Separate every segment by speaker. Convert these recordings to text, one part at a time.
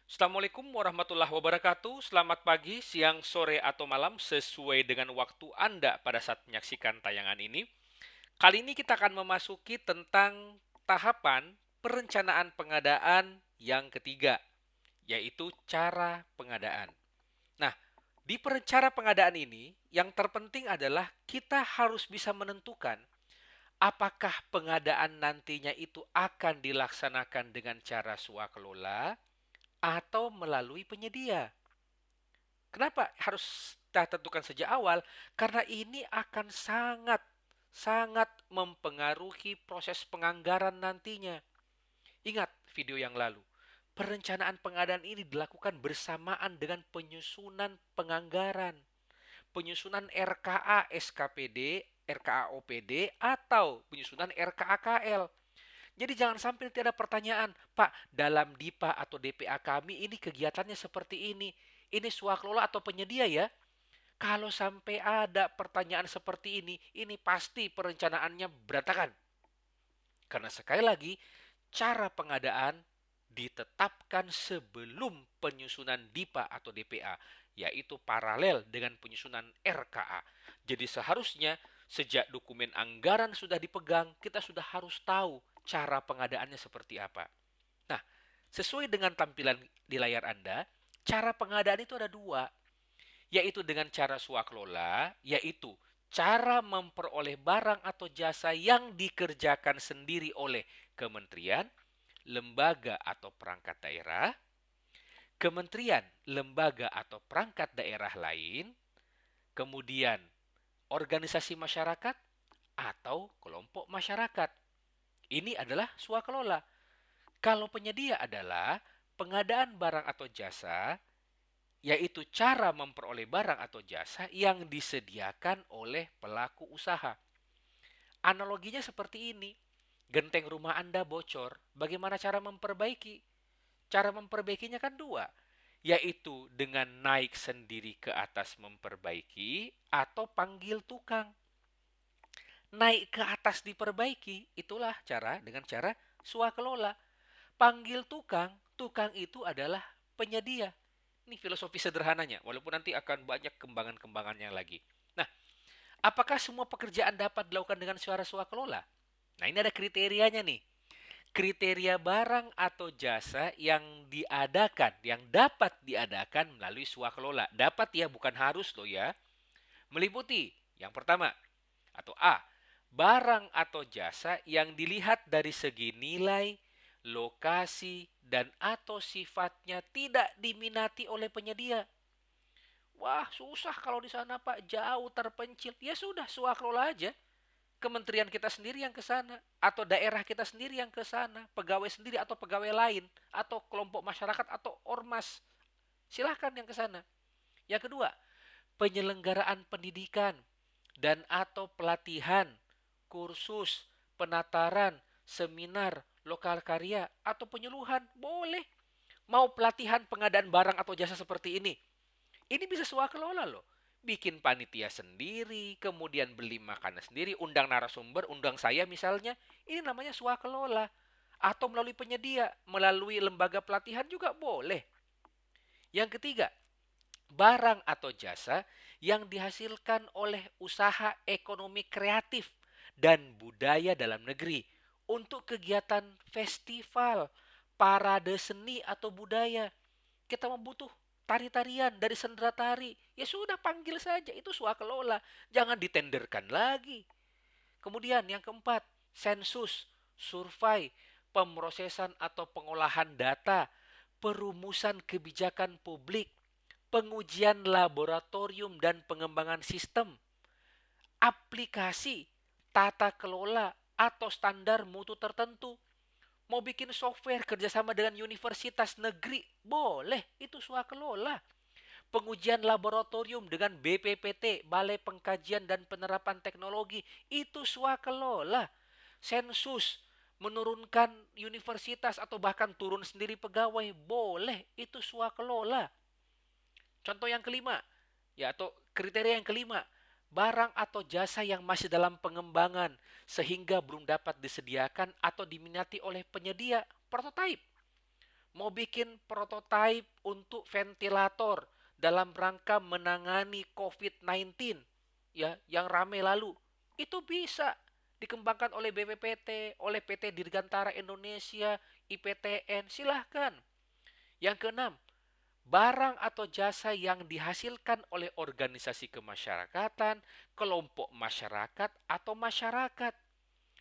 Speaker 1: Assalamualaikum warahmatullahi wabarakatuh. Selamat pagi, siang, sore, atau malam sesuai dengan waktu Anda pada saat menyaksikan tayangan ini. Kali ini kita akan memasuki tentang tahapan perencanaan pengadaan yang ketiga, yaitu cara pengadaan. Nah, di cara pengadaan ini, yang terpenting adalah kita harus bisa menentukan apakah pengadaan nantinya itu akan dilaksanakan dengan cara swakelola atau melalui penyedia. Kenapa harus kita tentukan sejak awal? Karena ini akan sangat mempengaruhi proses penganggaran nantinya. Ingat video yang lalu. Perencanaan pengadaan ini dilakukan bersamaan dengan penyusunan penganggaran, penyusunan RKA SKPD, RKA OPD, atau penyusunan RKA KL. Jadi jangan sampai nanti ada pertanyaan, Pak, dalam DIPA atau DPA kami ini kegiatannya seperti ini. Ini swakelola atau penyedia ya? Kalau sampai ada pertanyaan seperti ini pasti perencanaannya berantakan. Karena sekali lagi, cara pengadaan ditetapkan sebelum penyusunan DIPA atau DPA, yaitu paralel dengan penyusunan RKA. Jadi seharusnya sejak dokumen anggaran sudah dipegang, kita sudah harus tahu cara pengadaannya seperti apa. Nah, sesuai dengan tampilan di layar Anda, cara pengadaan itu ada dua, yaitu dengan cara swakelola, yaitu cara memperoleh barang atau jasa yang dikerjakan sendiri oleh kementerian, lembaga atau perangkat daerah, kementerian, lembaga atau perangkat daerah lain, kemudian organisasi masyarakat atau kelompok masyarakat. Ini adalah swakelola. Kalau penyedia adalah pengadaan barang atau jasa, yaitu cara memperoleh barang atau jasa yang disediakan oleh pelaku usaha. Analoginya seperti ini. Genteng rumah Anda bocor, bagaimana cara memperbaiki? Cara memperbaikinya kan dua, yaitu dengan naik sendiri ke atas memperbaiki atau panggil tukang. Naik ke atas diperbaiki, itulah dengan cara swakelola. Panggil tukang, tukang itu adalah penyedia. Ini filosofi sederhananya, walaupun nanti akan banyak kembangan-kembangannya lagi. Nah, apakah semua pekerjaan dapat dilakukan dengan cara swakelola? Nah, ini ada kriterianya nih. Kriteria barang atau jasa yang diadakan, yang dapat diadakan melalui swakelola. Dapat ya, bukan harus loh ya. Meliputi yang pertama atau A, barang atau jasa yang dilihat dari segi nilai, lokasi, dan atau sifatnya tidak diminati oleh penyedia. Wah, susah kalau di sana Pak, jauh terpencil. Ya sudah, swakelola aja. Kementerian kita sendiri yang ke sana, atau daerah kita sendiri yang ke sana, pegawai sendiri atau pegawai lain, atau kelompok masyarakat atau ormas. Silahkan yang ke sana. Yang kedua, penyelenggaraan pendidikan dan atau pelatihan, kursus, penataran, seminar, lokal karya, atau penyuluhan. Boleh. Mau pelatihan pengadaan barang atau jasa seperti ini. Ini bisa swakelola loh. Bikin panitia sendiri, kemudian beli makanan sendiri, undang narasumber, undang saya misalnya. Ini namanya swakelola. Atau melalui penyedia, melalui lembaga pelatihan juga boleh. Yang ketiga, barang atau jasa yang dihasilkan oleh usaha ekonomi kreatif dan budaya dalam negeri untuk kegiatan festival, parade seni atau budaya. Kita membutuh tari-tarian dari sendera tari. Ya sudah, panggil saja, itu swakelola. Jangan ditenderkan lagi. Kemudian yang keempat, sensus, survei, pemrosesan atau pengolahan data, perumusan kebijakan publik, pengujian laboratorium dan pengembangan sistem, aplikasi, tata kelola, atau standar mutu tertentu. Mau bikin software kerjasama dengan universitas negeri, boleh, itu swakelola. Pengujian laboratorium dengan BPPT, Balai Pengkajian dan Penerapan Teknologi, itu swakelola. Sensus, menurunkan universitas atau bahkan turun sendiri pegawai, boleh, itu swakelola. Contoh yang kelima, ya atau kriteria yang kelima, barang atau jasa yang masih dalam pengembangan sehingga belum dapat disediakan atau diminati oleh penyedia, prototipe. mau bikin prototipe untuk ventilator dalam rangka menangani COVID-19 ya yang rame lalu. Itu bisa dikembangkan oleh BPPT, oleh PT Dirgantara Indonesia, IPTN, silahkan. Yang keenam, barang atau jasa yang dihasilkan oleh organisasi kemasyarakatan, kelompok masyarakat, atau masyarakat.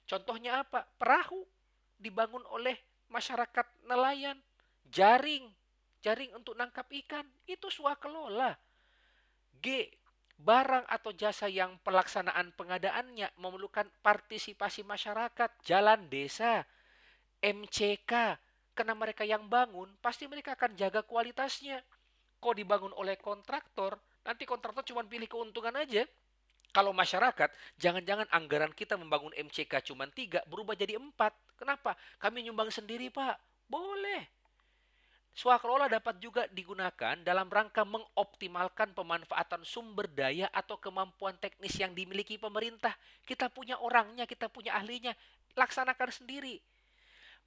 Speaker 1: Contohnya apa? Perahu dibangun oleh masyarakat nelayan, jaring, jaring untuk nangkap ikan, itu swakelola. G. Barang atau jasa yang pelaksanaan pengadaannya memerlukan partisipasi masyarakat, jalan desa, MCK. Karena mereka yang bangun, pasti mereka akan jaga kualitasnya. Kok dibangun oleh kontraktor, nanti kontraktor cuma pilih keuntungan aja. Kalau masyarakat, jangan-jangan anggaran kita membangun MCK cuma 3, berubah jadi 4. Kenapa? Kami nyumbang sendiri, Pak. Boleh. Swakelola dapat juga digunakan dalam rangka mengoptimalkan pemanfaatan sumber daya atau kemampuan teknis yang dimiliki pemerintah. Kita punya orangnya, kita punya ahlinya. Laksanakan sendiri.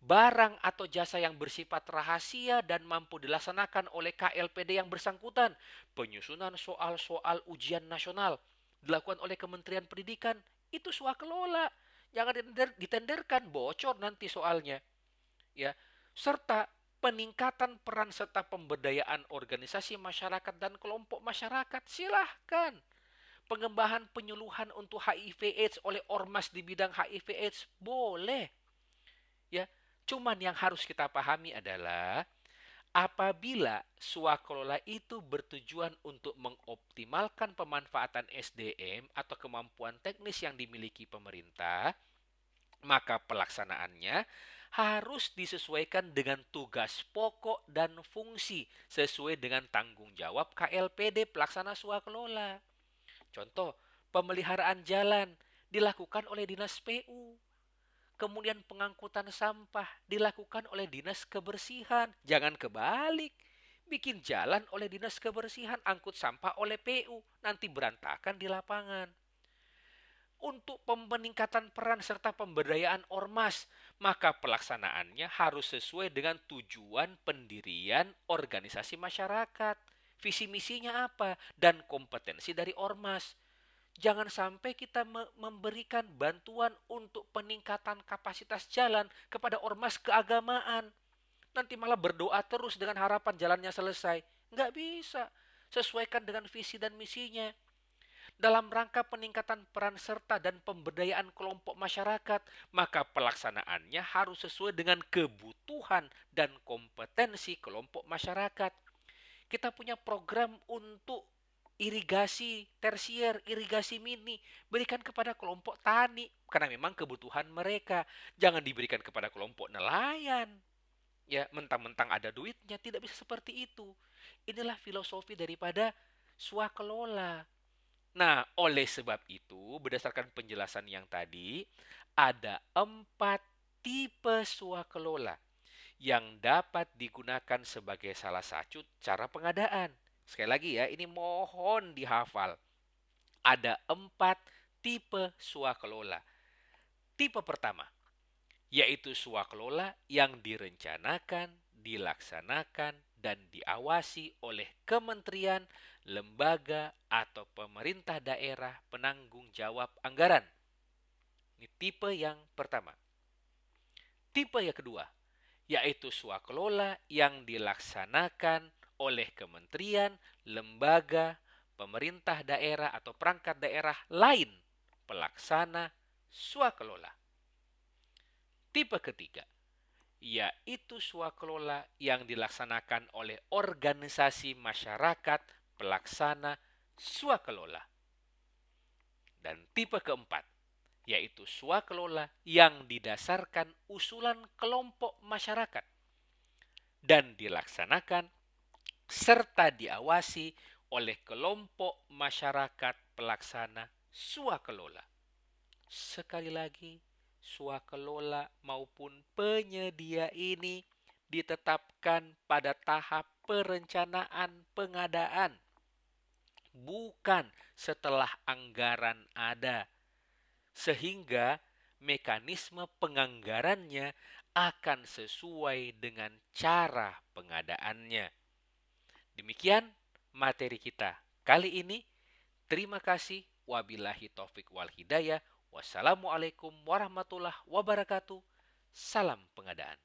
Speaker 1: Barang atau jasa yang bersifat rahasia dan mampu dilaksanakan oleh KLPD yang bersangkutan. Penyusunan soal-soal ujian nasional dilakukan oleh Kementerian Pendidikan. Itu swakelola. Jangan ditenderkan, bocor nanti soalnya. Ya, serta peningkatan peran serta pemberdayaan organisasi masyarakat dan kelompok masyarakat. Silahkan. Pengembangan penyuluhan untuk HIV/AIDS oleh ormas di bidang HIV/AIDS boleh. Ya, cuman yang harus kita pahami adalah apabila swakelola itu bertujuan untuk mengoptimalkan pemanfaatan SDM atau kemampuan teknis yang dimiliki pemerintah, maka pelaksanaannya harus disesuaikan dengan tugas pokok dan fungsi sesuai dengan tanggung jawab KLPD pelaksana swakelola. Contoh, pemeliharaan jalan dilakukan oleh Dinas PU. Kemudian pengangkutan sampah dilakukan oleh Dinas Kebersihan. Jangan kebalik. Bikin jalan oleh Dinas Kebersihan, angkut sampah oleh PU. Nanti berantakan di lapangan. Untuk peningkatan peran serta pemberdayaan ormas, maka pelaksanaannya harus sesuai dengan tujuan pendirian organisasi masyarakat. Visi misinya apa dan kompetensi dari ormas. Jangan sampai kita memberikan bantuan untuk peningkatan kapasitas jalan kepada ormas keagamaan. Nanti malah berdoa terus dengan harapan jalannya selesai. Nggak bisa. Sesuaikan dengan visi dan misinya. Dalam rangka peningkatan peran serta dan pemberdayaan kelompok masyarakat, maka pelaksanaannya harus sesuai dengan kebutuhan dan kompetensi kelompok masyarakat. Kita punya program untuk irigasi tersier, irigasi mini, berikan kepada kelompok tani karena memang kebutuhan mereka. Jangan diberikan kepada kelompok nelayan. Ya, mentang-mentang ada duitnya, tidak bisa seperti itu. Inilah filosofi daripada swakelola. Nah, oleh sebab itu, berdasarkan penjelasan yang tadi, ada 4 tipe swakelola yang dapat digunakan sebagai salah satu cara pengadaan. Sekali lagi ya, ini mohon dihafal. Ada 4 tipe swakelola. Tipe pertama, yaitu swakelola yang direncanakan, dilaksanakan, dan diawasi oleh kementerian, lembaga, atau pemerintah daerah penanggung jawab anggaran. Ini tipe yang pertama. Tipe yang kedua, yaitu swakelola yang dilaksanakan oleh kementerian, lembaga, pemerintah daerah atau perangkat daerah lain pelaksana swakelola. Tipe ketiga, yaitu swakelola yang dilaksanakan oleh organisasi masyarakat pelaksana swakelola. Dan tipe keempat, yaitu swakelola yang didasarkan usulan kelompok masyarakat dan dilaksanakan serta diawasi oleh kelompok masyarakat pelaksana swakelola. Sekali lagi, swakelola maupun penyedia ini ditetapkan pada tahap perencanaan pengadaan, bukan setelah anggaran ada. Sehingga mekanisme penganggarannya akan sesuai dengan cara pengadaannya. Demikian materi kita kali ini. Terima kasih. Wabillahi taufik wal hidayah. Wassalamualaikum warahmatullahi wabarakatuh. Salam pengadaan.